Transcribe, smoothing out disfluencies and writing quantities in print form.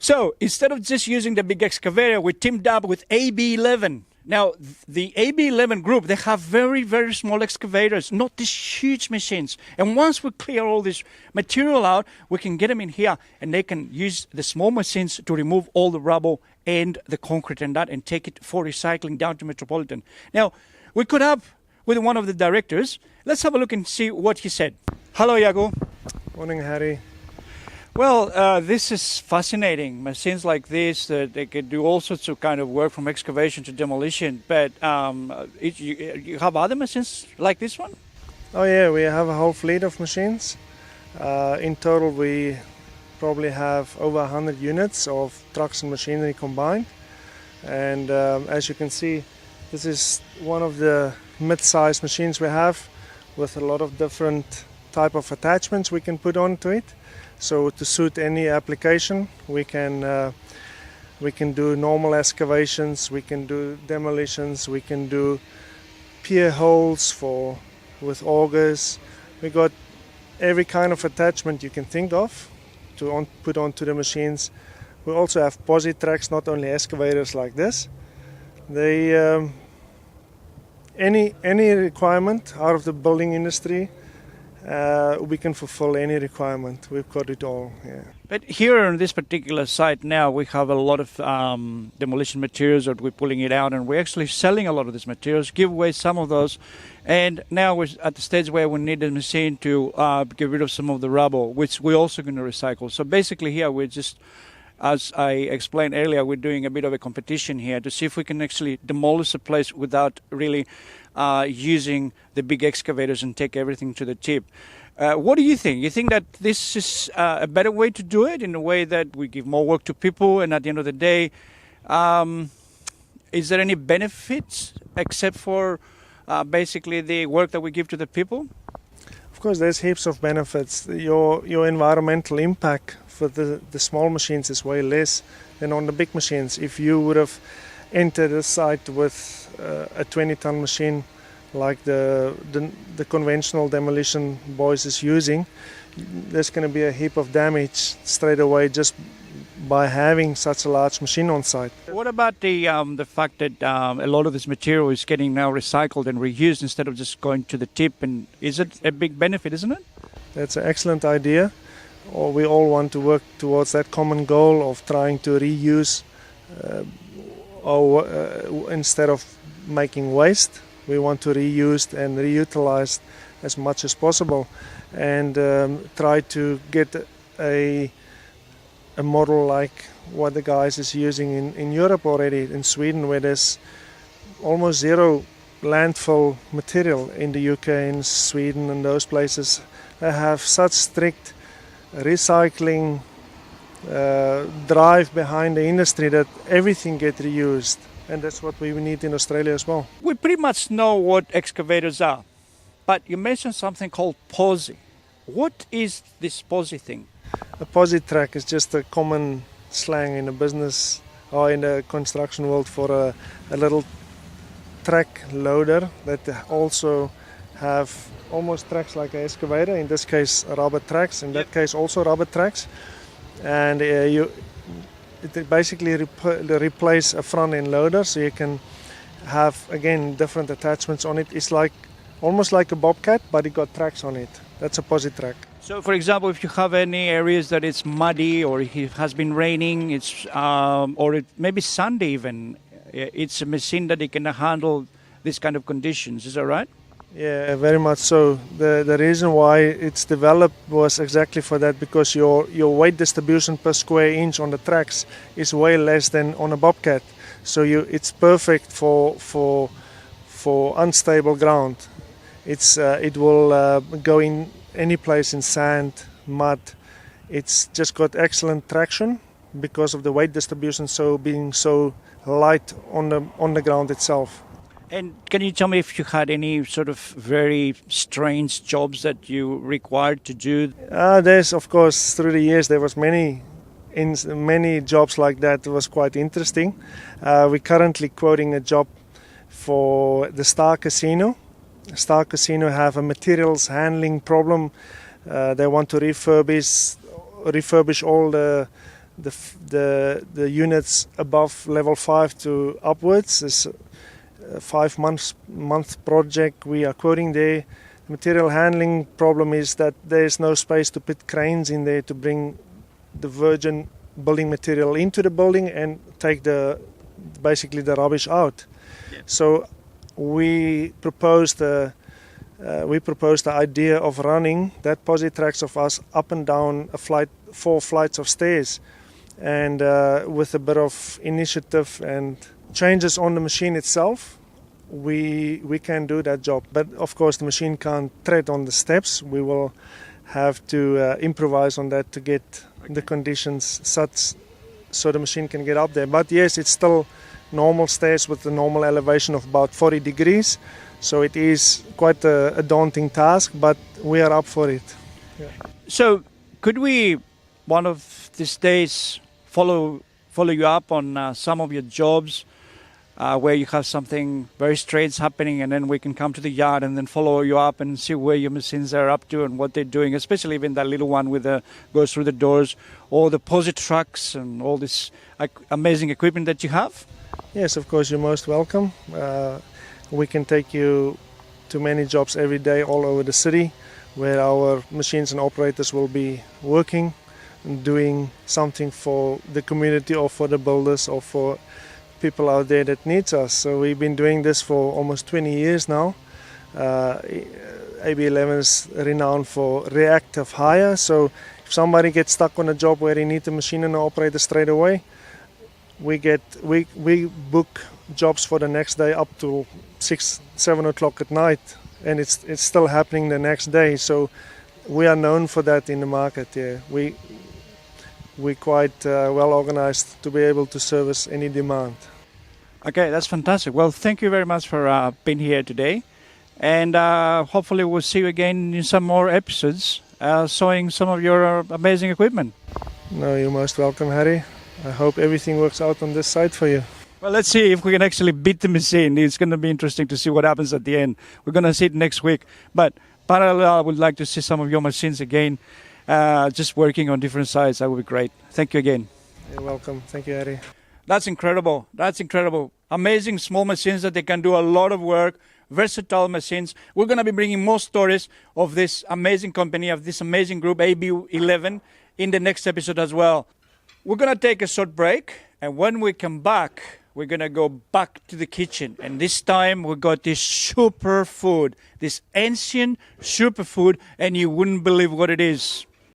So instead of just using the big excavator, we teamed up with AB11. Now, the AB11 group, they have very, very small excavators, not these huge machines. And once we clear all this material out, we can get them in here, and they can use the small machines to remove all the rubble and the concrete and that, and take it for recycling down to Metropolitan. Now, we caught up with one of the directors. Let's have a look and see what he said. Hello, Iago. Morning, Harry. Well, this is fascinating. Machines like this, they can do all sorts of kind of work from excavation to demolition. But you have other machines like this one? Oh yeah, we have a whole fleet of machines. In total, we probably have over 100 units of trucks and machinery combined. And as you can see, this is one of the mid-sized machines we have, with a lot of different type of attachments we can put onto it. So to suit any application, we can do normal excavations, we can do demolitions, we can do pier holes with augers. We got every kind of attachment you can think of to put onto the machines. We also have posi tracks, not only excavators like this. They any requirement out of the building industry. We can fulfill any requirement. We've got it all. Yeah. But here on this particular site now, we have a lot of demolition materials that we're pulling it out, and we're actually selling a lot of these materials, give away some of those. And now we're at the stage where we need a machine to get rid of some of the rubble, which we're also going to recycle. So basically here we're just, as I explained earlier, we're doing a bit of a competition here to see if we can actually demolish a place without really using the big excavators and take everything to the tip. What do you think? You think that this is a better way to do it, in a way that we give more work to people, and at the end of the day, is there any benefits except for basically the work that we give to the people? Of course, there's heaps of benefits. Your environmental impact for the small machines is way less than on the big machines. If you would have entered a site with a 20-ton machine like the conventional demolition boys is using, there's going to be a heap of damage straight away just by having such a large machine on site. What about the fact that a lot of this material is getting now recycled and reused instead of just going to the tip? And is it a big benefit, isn't it? That's an excellent idea. We all want to work towards that common goal of trying to reuse instead of making waste. We want to reuse and reutilize as much as possible, and try to get a model like what the guys is using in Europe already, in Sweden, where there's almost zero landfill material. In the UK and Sweden and those places, they have such strict recycling drive behind the industry that everything gets reused. And that's what we need in Australia as well. We pretty much know what excavators are, but you mentioned something called posi. What is this posi thing? A posi track is just a common slang in the business or in the construction world for a little track loader that also have almost tracks like an excavator, in this case rubber tracks, in that case also rubber tracks. And it basically replace a front end loader, so you can have again different attachments on it. It's like almost like a bobcat, but it got tracks on it. That's a posi track. So for example, if you have any areas that it's muddy, or it has been raining, it's or it maybe Sunday even, it's a machine that it can handle this kind of conditions. Is that right? Yeah, very much so. The reason why it's developed was exactly for that, because your weight distribution per square inch on the tracks is way less than on a bobcat. So it's perfect for unstable ground. It will go in any place in sand, mud. It's just got excellent traction because of the weight distribution being so light on the ground itself. And can you tell me if you had any sort of very strange jobs that you required to do? There's, of course, through the years there was many jobs like that. It was quite interesting. We're currently quoting a job for the Star Casino. Star Casino have a materials handling problem. They want to refurbish all the the units above level 5 to upwards. It's a 5-month project we are quoting there. The material handling problem is that there is no space to put cranes in there to bring the virgin building material into the building and take basically the rubbish out. Yeah. So we proposed the idea of running that posi tracks of us up and down 4 flights of stairs, and with a bit of initiative and changes on the machine itself, we can do that job. But of course the machine can't tread on the steps. We will have to improvise on that to get the conditions such so the machine can get up there. But yes, it's still normal stairs with the normal elevation of about 40 degrees. So it is quite a daunting task, but we are up for it. Yeah. So could we, one of these days, follow you up on some of your jobs where you have something very strange happening, and then we can come to the yard and then follow you up and see where your machines are up to and what they're doing, especially even that little one with goes through the doors, or the posi trucks and all this amazing equipment that you have? Yes, of course, you're most welcome. We can take you to many jobs every day all over the city where our machines and operators will be working and doing something for the community or for the builders or for people out there that needs us. So we've been doing this for almost 20 years now. AB11 is renowned for reactive hire. So if somebody gets stuck on a job where they need a machine and an operator straight away, we book jobs for the next day up to 6-7 o'clock at night, and it's still happening the next day. So we are known for that in the market. Yeah, we're quite well organized to be able to service any demand. Okay, that's fantastic. Well, thank you very much for being here today, and hopefully we'll see you again in some more episodes showing some of your amazing equipment. No, you're most welcome, Harry. I hope everything works out on this side for you. Well, let's see if we can actually beat the machine. It's going to be interesting to see what happens at the end. We're going to see it next week. But parallel, I would like to see some of your machines again, just working on different sides. That would be great. Thank you again. You're welcome. Thank you, Harry. That's incredible. That's incredible. Amazing small machines that they can do a lot of work. Versatile machines. We're going to be bringing more stories of this amazing company, of this amazing group, AB11, in the next episode as well. We're going to take a short break, and when we come back, we're going to go back to the kitchen. And this time, we got this superfood, this ancient superfood, and you wouldn't believe what it is.